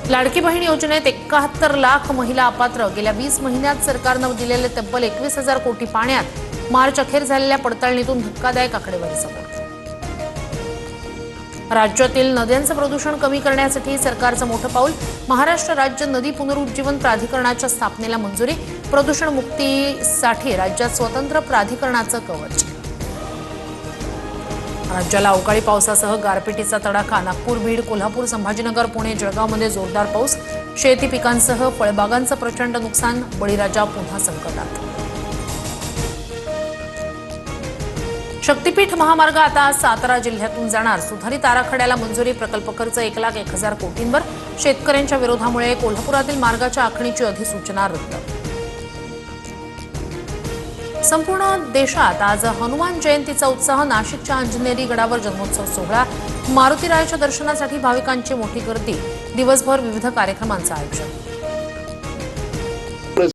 लाडकी बहीण योजनेत 71 लाख महिला अपात्र। गेल्या 20 महिन्यात सरकारने दिलेले तब्बल 21,000 कोटी पाण्यात। मार्च अखेर झालेल्या पडताळणीतून धक्कादायक आकडेवारी समोर। राज्यातील नद्यांचं प्रदूषण कमी करण्यासाठी सरकारचं मोठं पाऊल। महाराष्ट्र राज्य नदी पुनरुज्जीवन प्राधिकरणाच्या स्थापनेला मंजुरी। प्रदूषण मुक्तीसाठी राज्यात स्वतंत्र प्राधिकरणाचं कवच। राज्याला अवकाळी पावसासह गारपिटीचा तडाखा। नागपूर, बीड, कोल्हापूर, संभाजीनगर, पुणे, जळगावमध्ये जोरदार पाऊस। शेती पिकांसह फळबागांचं प्रचंड नुकसान। बळीराजा पुन्हा संकटात। शक्तीपीठ महामार्ग आता सातारा जिल्ह्यातून जाणार। सुधारित आराखड्याला मंजुरी। प्रकल्प खर्च 1,01,000 कोटींवर। शेतकऱ्यांच्या विरोधामुळे कोल्हापुरातील मार्गाच्या आखणीची अधिसूचना रद्द। संपूर्ण देशात आज हनुमान जयंतीचा उत्साह। नाशिकच्या अंजनेरी गडावर जन्मोत्सव सोहळा। मारुतीरायाच्या दर्शनासाठी भाविकांची मोठी गर्दी। दिवसभर विविध कार्यक्रमांचं आयोजन।